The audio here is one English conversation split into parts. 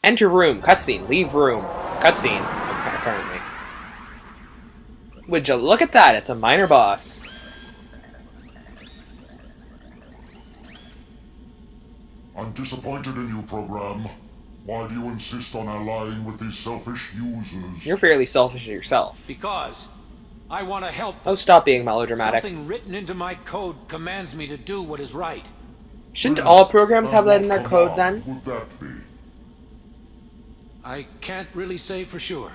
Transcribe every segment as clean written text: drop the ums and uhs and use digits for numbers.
Enter room. Cutscene. Leave room. Cutscene. Apparently. Would you look at that? It's a minor boss. I'm disappointed in you, program. Why do you insist on allying with these selfish users? You're fairly selfish yourself. Because I want to help. Oh, stop being melodramatic. Something written into my code commands me to do what is right. Shouldn't all programs have that in their code then? What would that be? I can't really say for sure.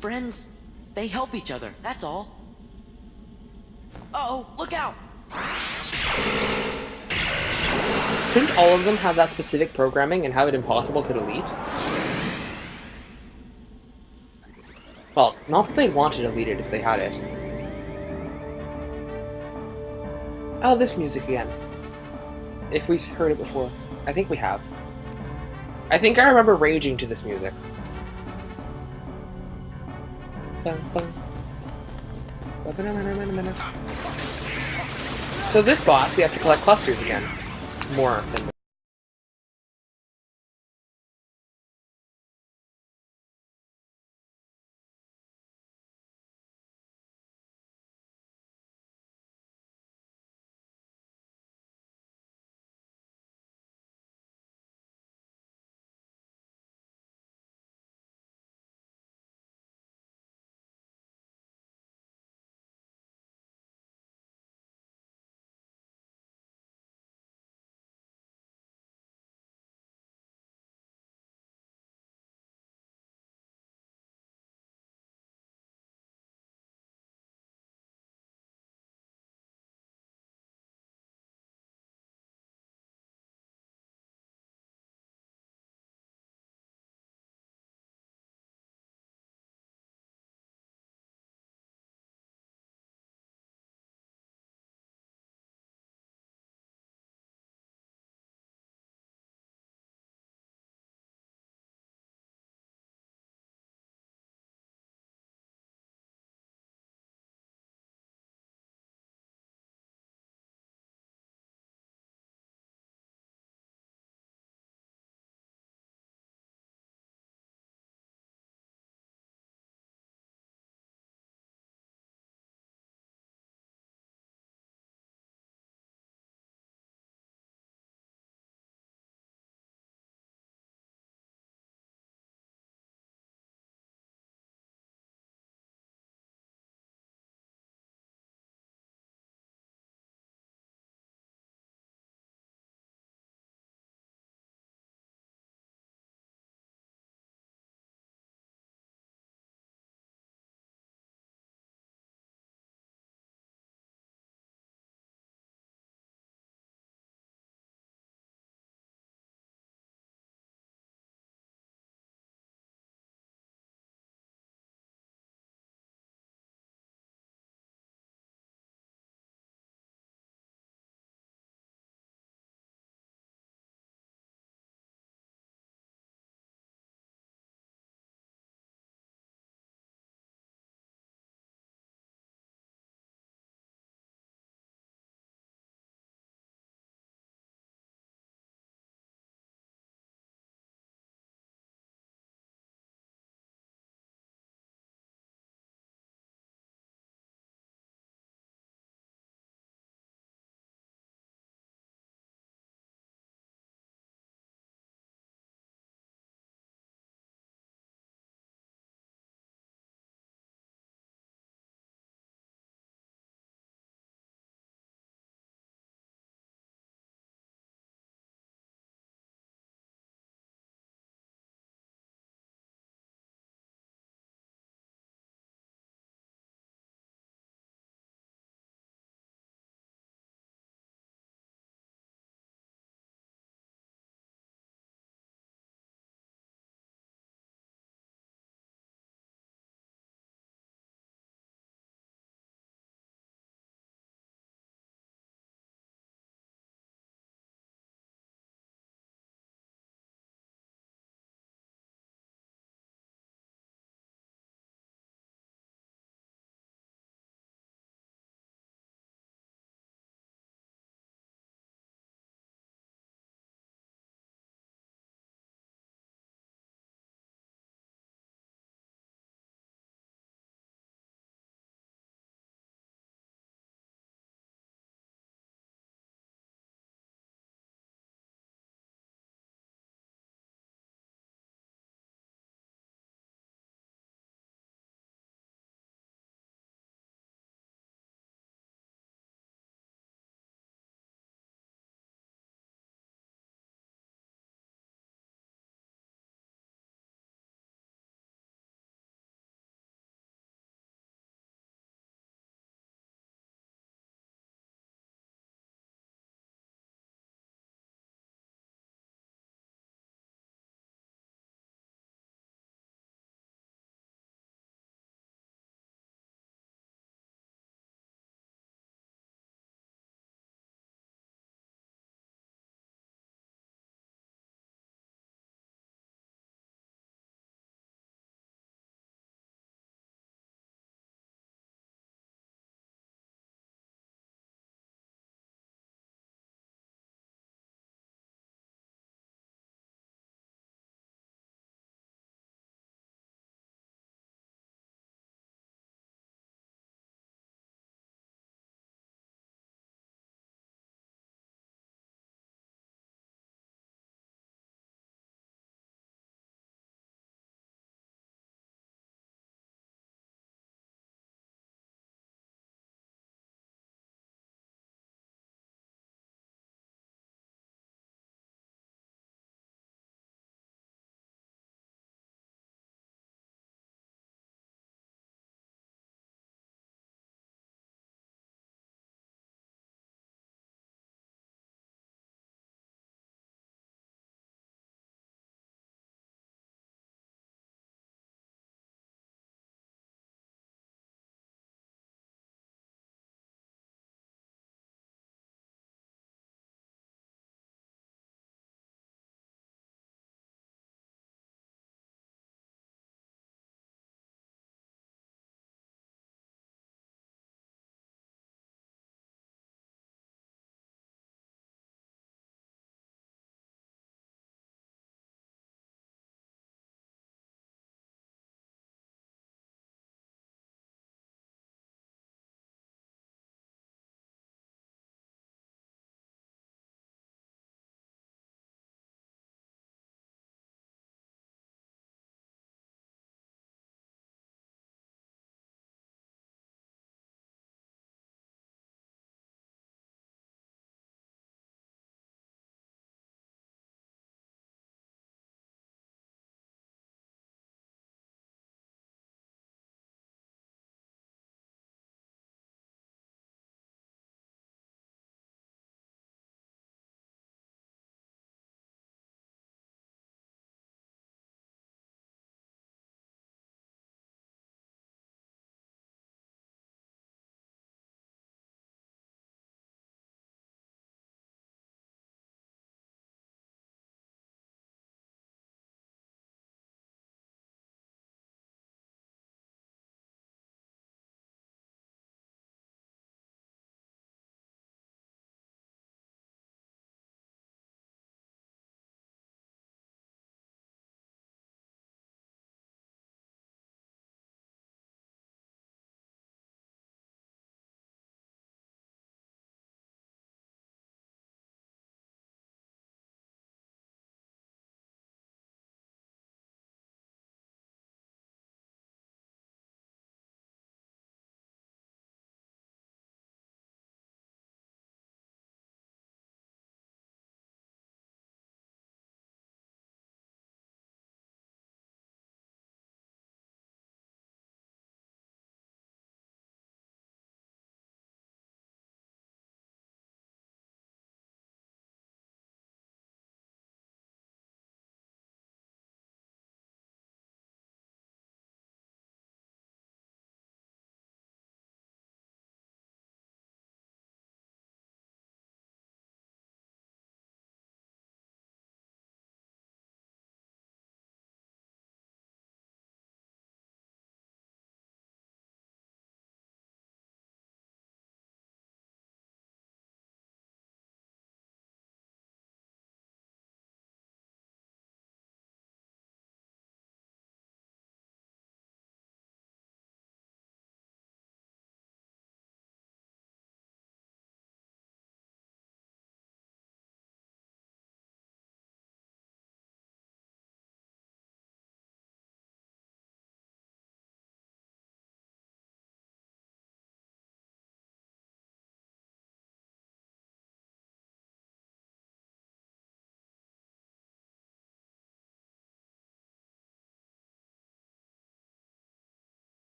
Friends, they help each other, that's all. Uh-oh, look out! Shouldn't all of them have that specific programming and have it impossible to delete? Well, not that they'd want to delete it if they had it. Oh, this music again. If we've heard it before. I think we have. I think I remember raging to this music. So this boss, we have to collect clusters again. More than